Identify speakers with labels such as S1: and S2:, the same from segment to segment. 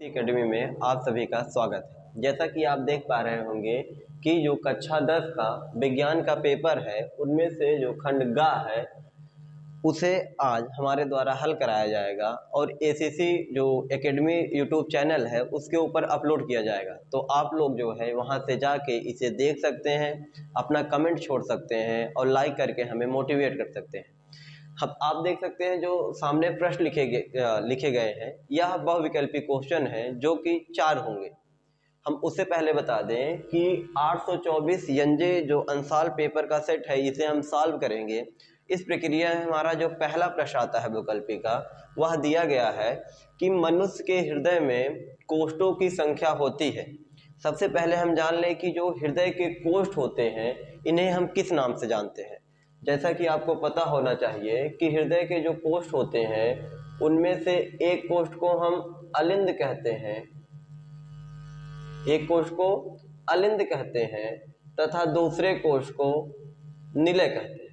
S1: Academy में आप सभी का स्वागत है। जैसा कि आप देख पा रहे होंगे कि जो कक्षा 10 का विज्ञान का पेपर है उनमें से जो खंड ग है उसे आज हमारे द्वारा हल कराया जाएगा और एसीसी जो एकेडमी यूट्यूब चैनल है उसके ऊपर अपलोड किया जाएगा। तो आप लोग जो है वहां से जाके इसे देख सकते हैं, अपना कमेंट छोड़ सकते हैं और लाइक करके हमें मोटिवेट कर सकते हैं। अब आप देख सकते हैं जो सामने प्रश्न लिखे गए हैं, यह बहुविकल्पी क्वेश्चन है जो कि 4 होंगे। हम उससे पहले बता दें कि 824 यंजे जो अंसाल पेपर का सेट है इसे हम सॉल्व करेंगे। इस प्रक्रिया में हमारा जो पहला प्रश्न आता है विकल्पी का, वह दिया गया है कि मनुष्य के हृदय में कोष्ठों की संख्या होती है। सबसे पहले हम जान लें कि जो हृदय के कोष्ठ होते हैं इन्हें हम किस नाम से जानते हैं। जैसा कि आपको पता होना चाहिए कि हृदय के जो कोष्ठ होते हैं उनमें से एक कोष्ठ को हम अलिंद कहते हैं, एक कोष्ठ को अलिंद कहते हैं तथा दूसरे कोष्ठ को निलय कहते हैं।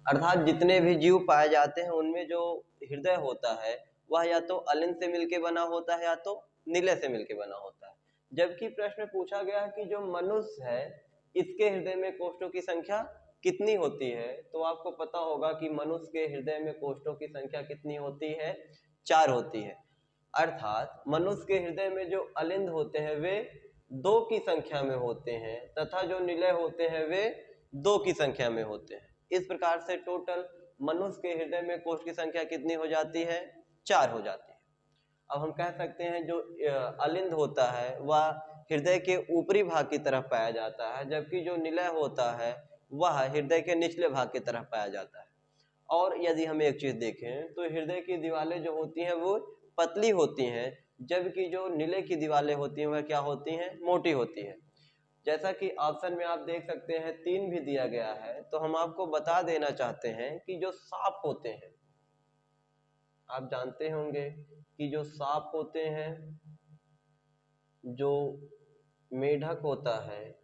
S1: अर्थात जितने भी जीव पाए जाते हैं उनमें जो हृदय होता है वह या तो अलिंद से मिलकर बना होता है या तो निलय से मिलकर बना होता है। जबकि प्रश्न में पूछा गया कि जो मनुष्य है इसके हृदय में कोष्ठों की संख्या कितनी होती है, तो आपको पता होगा कि मनुष्य के हृदय में कोष्ठों की संख्या कितनी होती है, 4 होती है। अर्थात मनुष्य के हृदय में जो अलिंद होते हैं वे 2 की संख्या में होते हैं तथा जो निलय होते हैं वे 2 की संख्या में होते हैं। इस प्रकार से टोटल मनुष्य के हृदय में कोष्ठ की संख्या कितनी हो जाती है, 4 हो जाती है। अब हम कह सकते हैं जो अलिंद होता है वह हृदय के ऊपरी भाग की तरफ पाया जाता है, जबकि जो निलय होता है वह हृदय के निचले भाग की तरफ पाया जाता है। और यदि हम एक चीज देखें तो हृदय की दीवारें जो होती हैं वो पतली होती हैं, जबकि जो निलय की दीवारें होती हैं वह क्या होती हैं, मोटी होती हैं। जैसा कि ऑप्शन में आप देख सकते हैं 3 भी दिया गया है, तो हम आपको बता देना चाहते हैं कि जो सांप होते हैं, आप जानते होंगे कि जो सांप होते हैं, जो मेढक होता है,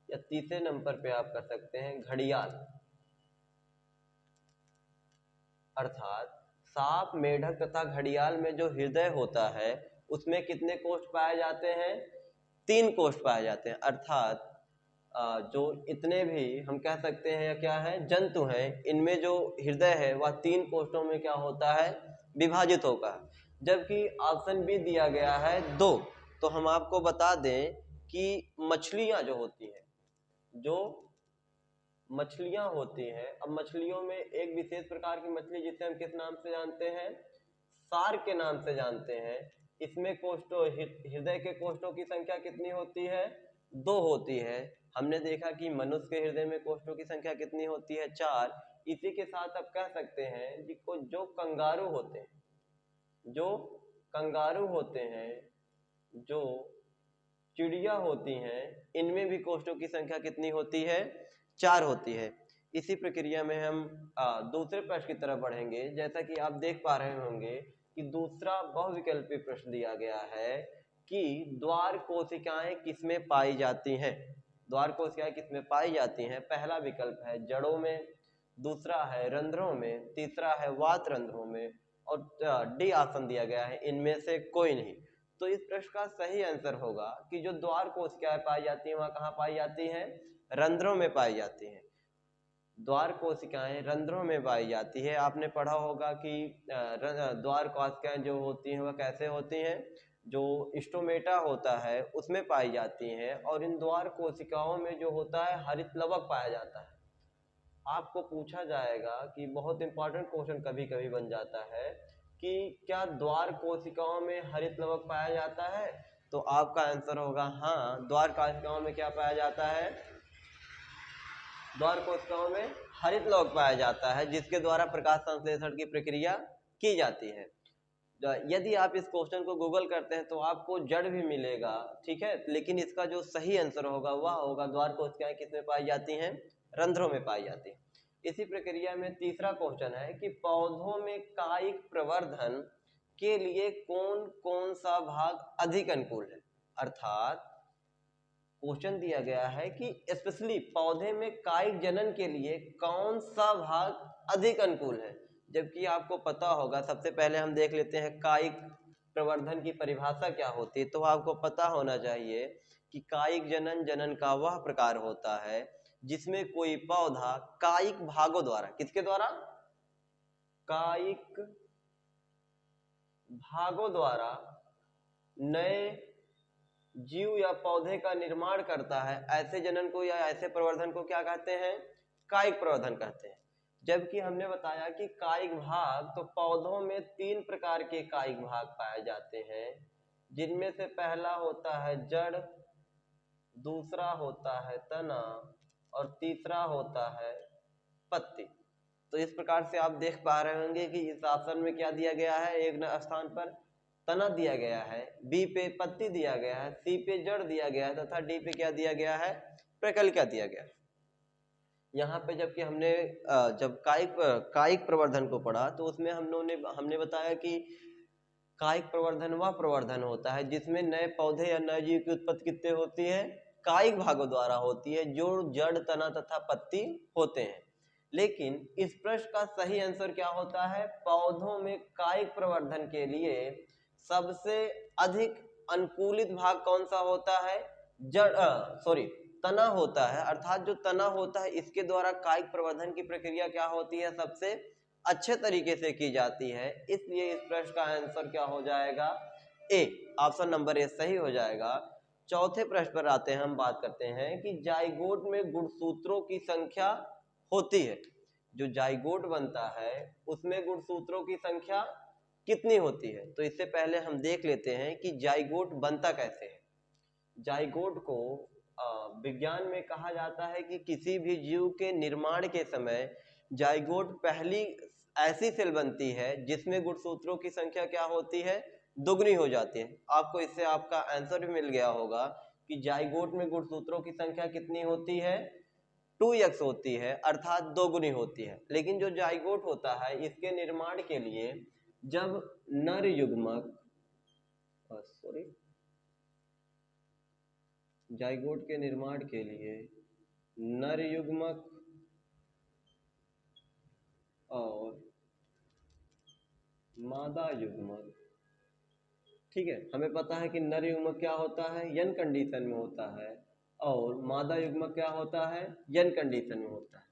S1: या तीसरे नंबर पे आप कर सकते हैं घड़ियाल। अर्थात सांप, मेढक तथा घड़ियाल में जो हृदय होता है उसमें कितने कोष्ठ पाए जाते हैं, 3 कोष्ठ पाए जाते हैं। अर्थात जो इतने भी हम कह सकते हैं या क्या है जंतु हैं, इनमें जो हृदय है वह 3 कोष्ठों में क्या होता है, विभाजित होगा। जबकि ऑप्शन बी दिया गया है 2। तो हम आपको बता दें कि मछलियां जो होती हैं, जो मछलियां होती हैं, अब मछलियों में एक विशेष प्रकार की मछली जिसे हम किस नाम से जानते हैं, शार्क के नाम से जानते हैं। इसमें कोष्ठों, हृदय के कोष्ठों की संख्या कितनी होती है, 2 होती है। हमने देखा कि मनुष्य के हृदय में कोष्ठों की संख्या कितनी होती है, 4। इसी के साथ आप कह सकते हैं जिसको जो कंगारू होते हैं, जो कंगारू होते हैं, जो चिड़िया होती हैं, इनमें भी कोष्ठों की संख्या कितनी होती है, 4 होती है। इसी प्रक्रिया में हम दूसरे प्रश्न की तरफ बढ़ेंगे। जैसा कि आप देख पा रहे होंगे कि दूसरा बहुविकल्पी प्रश्न दिया गया है कि द्वार कोशिकाएं किसमें पाई जाती हैं। द्वार कोशिकाएं किसमें पाई जाती हैं? पहला विकल्प है जड़ों में, दूसरा है रंध्रों में, तीसरा है वात रंध्रों में, और डी ऑप्शन दिया गया है इनमें से कोई नहीं। तो इस प्रश्न का सही आंसर होगा कि जो द्वार कोशिकाएं पाई जाती हैं वह कहाँ पाई जाती हैं, रंध्रों में पाई जाती हैं। द्वार कोशिकाएं रंध्रों में पाई जाती है। आपने पढ़ा होगा कि द्वार कोशिकाएं जो होती हैं वह कैसे होती हैं, जो स्टोमेटा होता है उसमें पाई जाती हैं, और इन द्वार कोशिकाओं में जो होता है हरित लवक पाया जाता है। आपको पूछा जाएगा कि बहुत इंपॉर्टेंट क्वेश्चन कभी कभी बन जाता है कि क्या द्वार कोशिकाओं में हरित लवक पाया जाता है, तो आपका आंसर होगा हाँ, द्वार कोशिकाओं में क्या पाया जाता है, द्वार कोशिकाओं में हरित लवक पाया जाता है, जिसके द्वारा प्रकाश संश्लेषण की प्रक्रिया की जाती है। यदि आप इस क्वेश्चन को गूगल करते हैं तो आपको जड़ भी मिलेगा, ठीक है, लेकिन इसका जो सही आंसर होगा वह होगा द्वार कोशिकाएं किसमें पाई जाती हैं, रंध्रों में पाई जाती हैं। इसी प्रक्रिया में तीसरा क्वेश्चन है कि पौधों में कायिक प्रवर्धन के लिए कौन कौन सा भाग अधिक अनुकूल है। अर्थात क्वेश्चन दिया गया है कि स्पेशली पौधे में कायिक जनन के लिए कौन सा भाग अधिक अनुकूल है। जबकि आपको पता होगा, सबसे पहले हम देख लेते हैं कायिक प्रवर्धन की परिभाषा क्या होती है, तो आपको पता होना चाहिए कि कायिक जनन जनन का वह प्रकार होता है जिसमें कोई पौधा कायिक भागों द्वारा, किसके द्वारा, कायिक भागों द्वारा नए जीव या पौधे का निर्माण करता है। ऐसे जनन को या ऐसे प्रवर्धन को क्या कहते हैं, कायिक प्रवर्धन कहते हैं। जबकि हमने बताया कि कायिक भाग, तो पौधों में 3 प्रकार के कायिक भाग पाए जाते हैं, जिनमें से पहला होता है जड़, दूसरा होता है तना और तीसरा होता है पत्ती। तो इस प्रकार से आप देख पा रहे होंगे कि इस ऑप्शन में क्या दिया गया है, एक स्थान पर तना दिया गया है, बी पे पत्ती दिया गया है, सी पे जड़ दिया गया है तथा डी पे क्या दिया गया है, प्रकलिका दिया गया है। यहाँ पे जबकि हमने जब कायिक प्रवर्धन को पढ़ा तो उसमें हमने बताया कि कायिक प्रवर्धन वह प्रवर्धन होता है जिसमें नए पौधे या नए जीव की उत्पत्ति कितने होती है, कायिक भागों द्वारा होती है, जो जड़, तना तथा पत्ती होते हैं। लेकिन इस प्रश्न का सही आंसर क्या होता है, पौधों में कायिक प्रवर्धन के लिए सबसे अधिक अनुकूलित भाग कौन सा होता है, तना होता है। अर्थात जो तना होता है इसके द्वारा कायिक प्रवर्धन की प्रक्रिया क्या होती है, सबसे अच्छे तरीके से की जाती है। इसलिए इस प्रश्न का आंसर क्या हो जाएगा, ए, ऑप्शन नंबर ए सही हो जाएगा। चौथे प्रश्न पर आते हैं, हम बात करते हैं कि जाइगोट में गुणसूत्रों की संख्या होती है। जो जाइगोट बनता है उसमें गुणसूत्रों की संख्या कितनी होती है, तो इससे पहले हम देख लेते हैं कि जाइगोट बनता कैसे है। जाइगोट को विज्ञान में कहा जाता है कि किसी भी जीव के निर्माण के समय जाइगोट पहली ऐसी सेल बनती है जिसमें गुणसूत्रों की संख्या क्या होती है, दोगुनी हो जाती है। आपको इससे आपका आंसर भी मिल गया होगा कि जाइगोट में गुणसूत्रों की संख्या कितनी होती है, 2x होती है, अर्थात दोगुनी होती है। लेकिन जो जाइगोट होता है इसके निर्माण के लिए जब नर युग्मक जाइगोट के निर्माण के लिए नर युग्मक और मादा युग्मक, ठीक है, हमें पता है कि नर युग्मक क्या होता है, यन कंडीशन में होता है और मादा युग्मक क्या होता है, यन कंडीशन में होता है।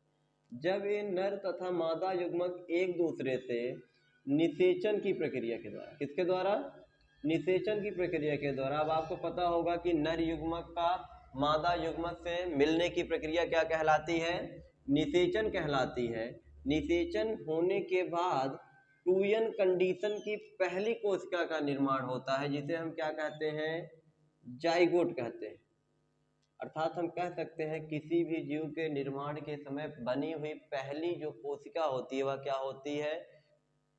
S1: जब ये नर तथा मादा युग्मक एक दूसरे से निषेचन की प्रक्रिया के द्वारा, किसके द्वारा, निषेचन की प्रक्रिया के द्वारा, अब आपको पता होगा कि नर युग्मक का मादा युग्मक से मिलने की प्रक्रिया क्या कहलाती है, निषेचन कहलाती है। निषेचन होने के बाद 2n कंडीशन की पहली कोशिका का निर्माण होता है जिसे हम क्या कहते हैं, जाइगोट कहते हैं। अर्थात हम कह सकते हैं किसी भी जीव के निर्माण के समय बनी हुई पहली जो कोशिका होती है वह क्या होती है,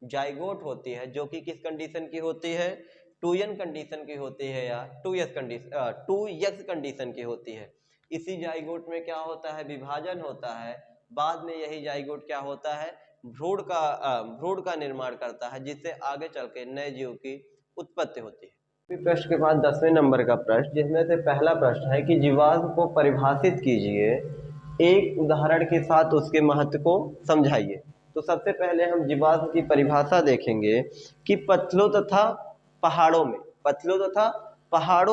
S1: जाइगोट होती है, जो कि किस कंडीशन की होती है, 2n कंडीशन की होती है या 2x कंडीशन की होती है। इसी जाइगोट में क्या होता है, विभाजन होता है। बाद में यही जाइगोट क्या होता है, भ्रूण का निर्माण करता है, जिससे आगे चल के नए जीव की उत्पत्ति होती है। प्रश्न के बाद 10वें नंबर का प्रश्न, जिसमें से पहला प्रश्न है कि जीवाश्म को परिभाषित कीजिए, एक उदाहरण के साथ उसके महत्व को समझाइए। तो सबसे पहले हम जीवाश्म की परिभाषा देखेंगे कि पत्थरों तथा पहाड़ों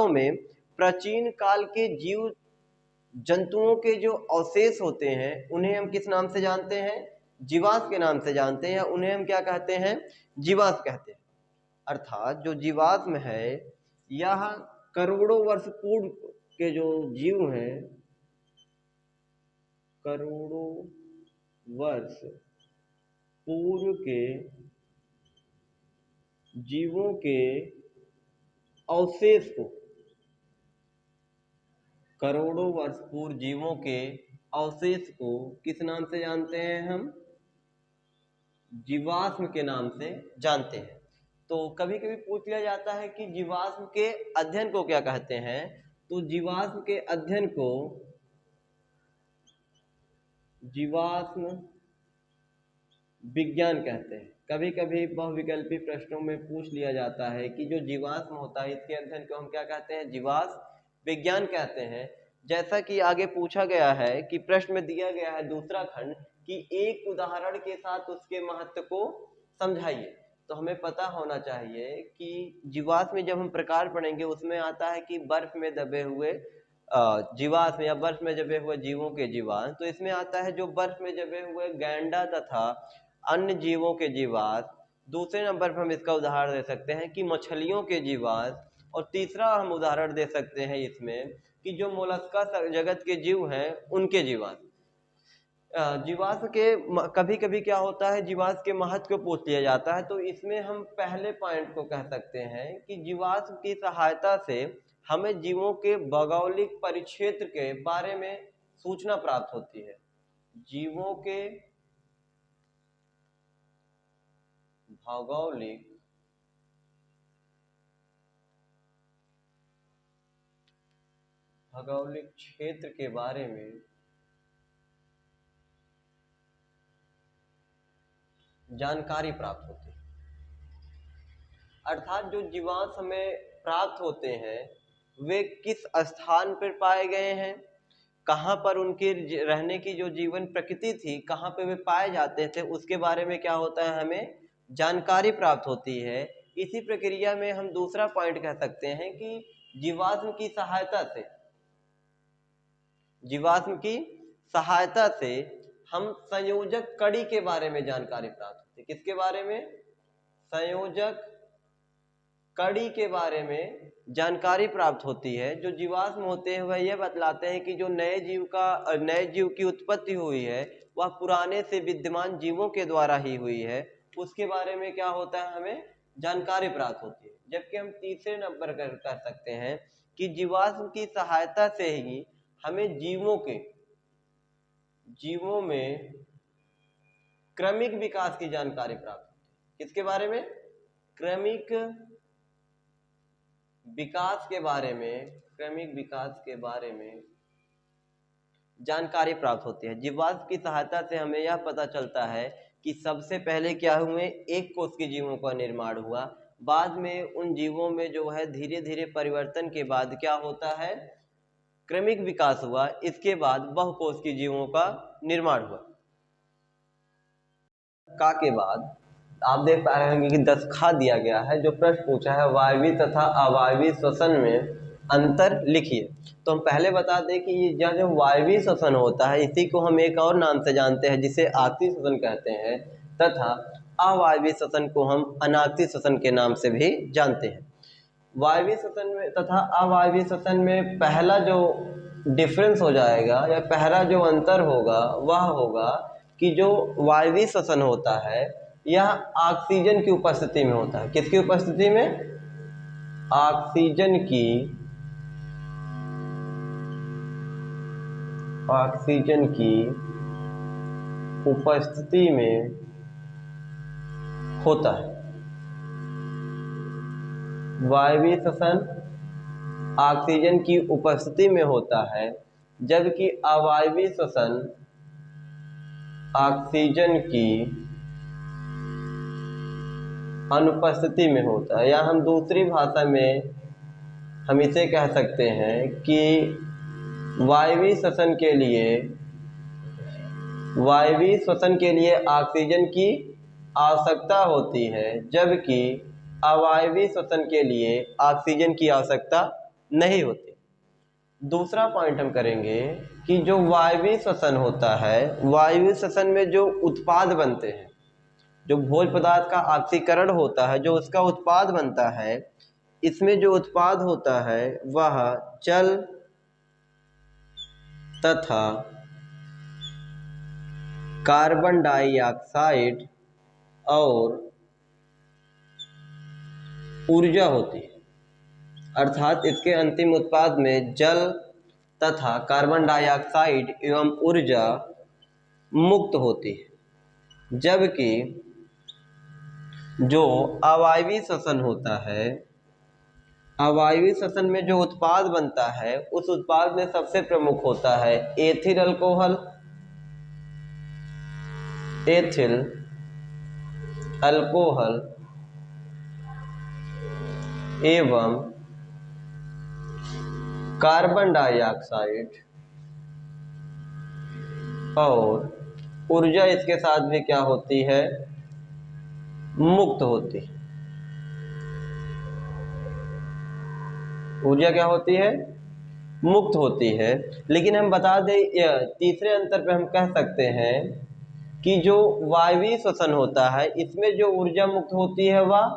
S1: में प्राचीन काल के जीव जंतुओं के जो अवशेष होते हैं उन्हें हम किस नाम से जानते हैं, जीवाश्म के नाम से जानते हैं, या उन्हें हम क्या कहते हैं, जीवाश्म कहते हैं। अर्थात जो जीवाश्म है यह करोड़ों वर्ष पूर्व के जो जीव हैं, करोड़ों वर्ष पूर्व के जीवों के अवशेष को, करोड़ों वर्ष पूर्व जीवों के अवशेष को किस नाम से जानते हैं हम, जीवाश्म के नाम से जानते हैं। तो कभी कभी पूछ लिया जाता है कि जीवाश्म के अध्ययन को क्या कहते हैं, तो जीवाश्म के अध्ययन को जीवाश्म विज्ञान कहते हैं। कभी कभी बहुविकल्पी प्रश्नों में पूछ लिया जाता है कि जो जीवाश्म होता है इसके अध्ययन को हम क्या कहते हैं, जीवाश्म विज्ञान कहते हैं। जैसा कि आगे पूछा गया है कि प्रश्न में दिया गया है दूसरा खंड कि एक उदाहरण के साथ उसके महत्व को समझाइए। तो हमें पता होना चाहिए कि जीवाश्म में जब हम प्रकार पढ़ेंगे उसमें आता है कि बर्फ में दबे हुए जीवाश्म या बर्फ में दबे हुए जीवों के जीवाश्म। तो इसमें आता है जो बर्फ में दबे हुए गैंडा तथा अन्य जीवों के जीवाश्म। दूसरे नंबर पर हम इसका उदाहरण दे सकते हैं कि मछलियों के जीवाश्म। और तीसरा हम उदाहरण दे सकते हैं इसमें कि जो मोलस्का जगत के जीव हैं उनके जीवाश्म। जीवाश्म के कभी कभी क्या होता है, जीवाश्म के महत्व को पूछ लिया जाता है। तो इसमें हम पहले पॉइंट को कह सकते हैं कि जीवाश्म की सहायता से हमें जीवों के भौगोलिक परिक्षेत्र के बारे में सूचना प्राप्त होती है। जीवों के भौगोलिक क्षेत्र के बारे में जानकारी प्राप्त होती है। अर्थात जो जीवाश्म हमें प्राप्त होते हैं वे किस स्थान पर पाए गए हैं, कहाँ पर उनके रहने की जो जीवन प्रकृति थी, कहाँ पे वे पाए जाते थे, उसके बारे में क्या होता है, हमें जानकारी प्राप्त होती है। इसी प्रक्रिया में हम दूसरा पॉइंट कह सकते हैं कि जीवाश्म की सहायता से हम संयोजक कड़ी के बारे में जानकारी प्राप्त होती है। किसके बारे में? संयोजक कड़ी के बारे में जानकारी प्राप्त होती है। जो जीवाश्म होते हैं वह यह बतलाते हैं कि जो नए जीव की उत्पत्ति हुई है वह पुराने से विद्यमान जीवों के द्वारा ही हुई है। उसके बारे में क्या होता है, हमें जानकारी प्राप्त होती है। जबकि हम तीसरे नंबर कर सकते हैं कि जीवाश्म की सहायता से ही हमें जीवों में क्रमिक विकास की जानकारी प्राप्त होती है। किसके बारे में? क्रमिक विकास के बारे में जानकारी प्राप्त होती है। जीवाश्म की सहायता से हमें यह पता चलता है कि सबसे पहले क्या हुए, एक कोष के जीवों का निर्माण हुआ। बाद में उन जीवों में जो है धीरे धीरे परिवर्तन के बाद क्या होता है, क्रमिक विकास हुआ। इसके बाद बहुकोषीय जीवों का निर्माण हुआ। का के बाद आप देख पा रहे होंगे कि 10 खा दिया गया है। जो प्रश्न पूछा है वायवीय तथा अवायवीय श्वसन में अंतर लिखिए। तो हम पहले बता दें कि यह जो वायवीय श्वसन होता है इसी को हम एक और नाम से जानते हैं जिसे आक्सीय श्वसन कहते हैं, तथा अवायवीय श्वसन को हम अनाक्सीय श्वसन के नाम से भी जानते हैं। वायवीय श्वसन में तथा अवायवीय श्वसन में पहला जो डिफरेंस हो जाएगा या पहला जो अंतर होगा वह होगा कि जो वायवीय श्वसन होता है यह ऑक्सीजन की उपस्थिति में होता है। किसकी उपस्थिति में? ऑक्सीजन की उपस्थिति में होता है। वायवीय श्वसन ऑक्सीजन की उपस्थिति में होता है, जबकि अवायवीय श्वसन ऑक्सीजन की अनुपस्थिति में होता है। या हम दूसरी भाषा में हम इसे कह सकते हैं कि वायवीय श्वसन के लिए ऑक्सीजन की आवश्यकता होती है, जबकि अवायवीय श्वसन के लिए ऑक्सीजन की आवश्यकता नहीं होती। दूसरा पॉइंट हम करेंगे कि जो वायवीय श्वसन होता है, वायवीय श्वसन में जो उत्पाद बनते हैं, जो भोज्य पदार्थ का ऑक्सीकरण होता है, जो उसका उत्पाद बनता है, इसमें जो उत्पाद होता है वह जल तथा कार्बन डाइऑक्साइड और ऊर्जा होती है। अर्थात इसके अंतिम उत्पाद में जल तथा कार्बन डाइऑक्साइड एवं ऊर्जा मुक्त होती है। जबकि जो अवायवीय श्वसन होता है, अवायवीय श्वसन में जो उत्पाद बनता है उस उत्पाद में सबसे प्रमुख होता है एथिल अल्कोहल एवं कार्बन डाइऑक्साइड और ऊर्जा इसके साथ भी क्या होती है, मुक्त होती है। ऊर्जा क्या होती है? मुक्त होती है। लेकिन हम बता दें तीसरे अंतर पे हम कह सकते हैं कि जो वायवीय श्वसन होता है इसमें जो ऊर्जा मुक्त होती है वह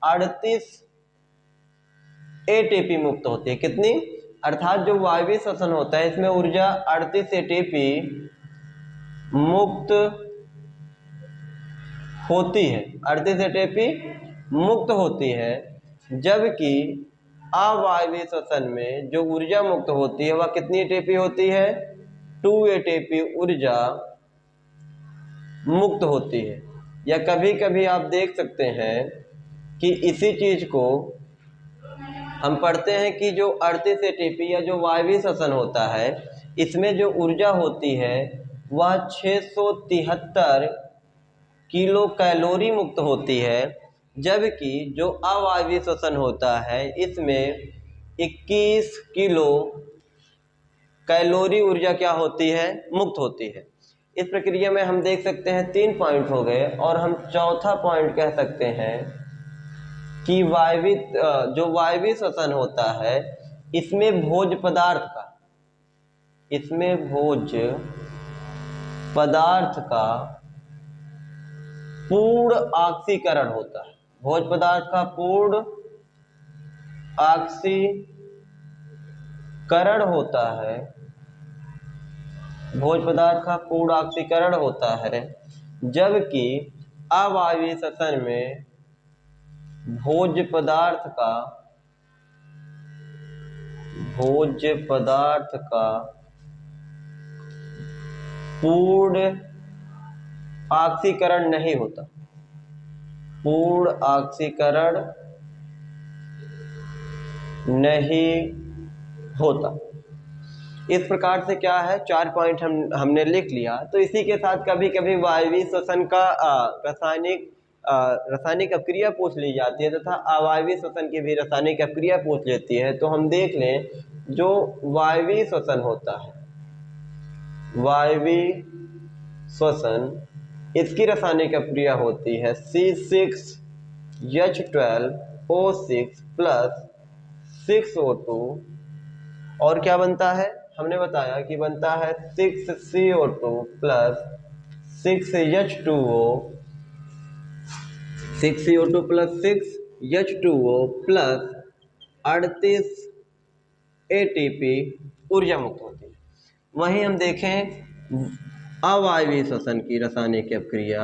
S1: 38 एटीपी मुक्त होती है। कितनी? अर्थात जो वायवीय श्वसन होता है इसमें ऊर्जा 38 एटीपी मुक्त होती है, 38 एटीपी मुक्त होती है, जबकि अवायवीय श्वसन में जो ऊर्जा मुक्त होती है वह कितनी एटीपी होती है? 2 एटीपी ऊर्जा मुक्त होती है। या कभी कभी आप देख सकते हैं कि इसी चीज को हम पढ़ते हैं कि जो 38 एटीपी या जो वायवीय श्वसन होता है इसमें जो ऊर्जा होती है वह 673 किलो कैलोरी मुक्त होती है, जबकि जो अवायवीय श्वसन होता है इसमें 21 किलो कैलोरी ऊर्जा क्या होती है? मुक्त होती है। इस प्रक्रिया में हम देख सकते हैं 3 पॉइंट हो गए और हम चौथा पॉइंट कह सकते हैं कि जो वायवीय श्वसन होता है इसमें भोज्य पदार्थ का पूर्ण ऑक्सीकरण होता है। भोज्य पदार्थ का पूर्ण ऑक्सीकरण होता है, भोज्य पदार्थ का पूर्ण ऑक्सीकरण होता है, जबकि अवायवीय श्वसन में भोज्य पदार्थ का पूर्ण ऑक्सीकरण नहीं होता, पूर्ण ऑक्सीकरण नहीं होता। इस प्रकार से क्या है, 4 पॉइंट हमने लिख लिया। तो इसी के साथ कभी कभी वायवीय श्वसन का रासायनिक अपक्रिया पूछ ली जाती है तथा अवायवीय श्वसन की भी रासायनिक अपक्रिया पूछ लेती है। तो हम देख लें जो वायवीय श्वसन होता है, वायवीय श्वसन इसकी रासायनिक अपक्रिया होती है C6H12O6 प्लस 6O2 और क्या बनता है? हमने बताया कि बनता है 6CO2 plus 6H2O, 6CO2 plus 6H2O plus 38 ATP ऊर्जा मुक्त होती है। वहीं हम देखें अवायवीय श्वसन की रासायनिक अपक्रिया,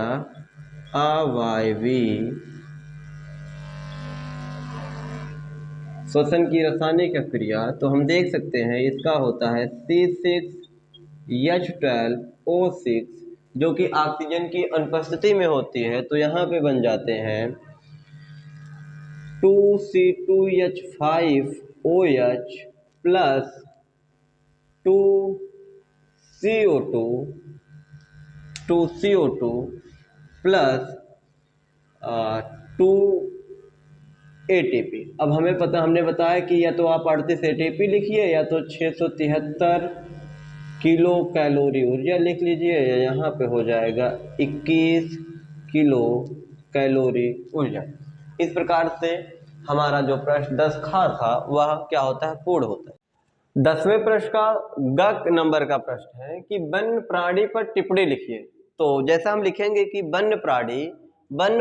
S1: अवायवीय श्वसन की रासायनिक अपक्रिया, तो हम देख सकते हैं इसका होता है C6H12O6 जो कि ऑक्सीजन की अनुपस्थिति में होती है। तो यहाँ पे बन जाते हैं 2C2H5OH plus 2CO2 plus 2 ATP. अब हमने बताया कि या तो आप 38 एटीपी लिखिए या तो 673 किलो कैलोरी ऊर्जा लिख लीजिए, या यहाँ पे हो जाएगा 21 किलो कैलोरी ऊर्जा। इस प्रकार से हमारा जो प्रश्न 10 खा था वह क्या होता है? पूर्ण होता है। 10वें प्रश्न का ग नंबर का प्रश्न है कि वन्य प्राणी पर टिप्पणी लिखिए। तो जैसा हम लिखेंगे कि वन्य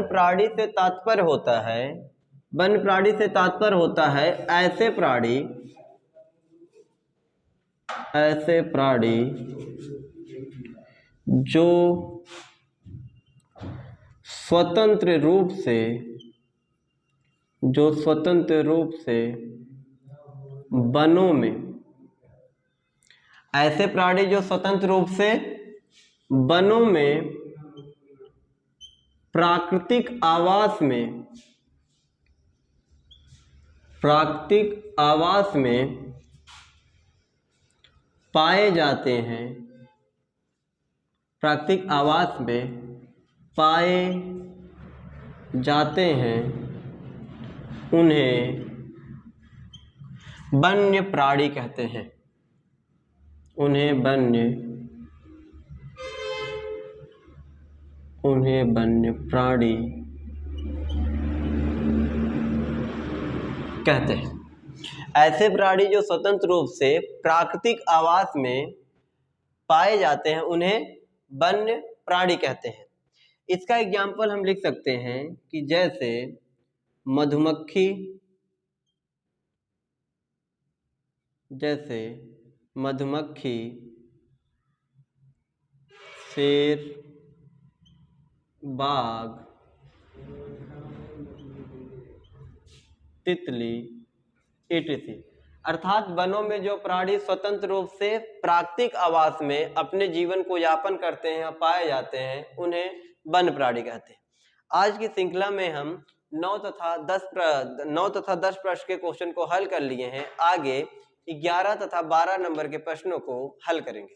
S1: प्राणी से तात्पर्य होता है, वन्य प्राणी से तात्पर्य होता है ऐसे प्राणी जो स्वतंत्र रूप से वनों में, ऐसे प्राणी जो स्वतंत्र रूप से वनों में प्राकृतिक आवास में पाए जाते हैं, प्राकृतिक आवास में पाए जाते हैं, उन्हें वन्य प्राणी कहते हैं। उन्हें वन्य प्राणी कहते हैं। ऐसे प्राणी जो स्वतंत्र रूप से प्राकृतिक आवास में पाए जाते हैं उन्हें वन्य प्राणी कहते हैं। इसका एग्जाम्पल हम लिख सकते हैं कि जैसे मधुमक्खी, शेर, बाघ, तितली etc। अर्थात वनों में जो प्राणी स्वतंत्र रूप से प्राकृतिक आवास में अपने जीवन को यापन करते हैं या पाए जाते हैं उन्हें वन्य प्राणी कहते हैं। आज की श्रृंखला में हम 9 तथा 10 प्रश्न के क्वेश्चन को हल कर लिए हैं। आगे 11 तथा 12 नंबर के प्रश्नों को हल करेंगे।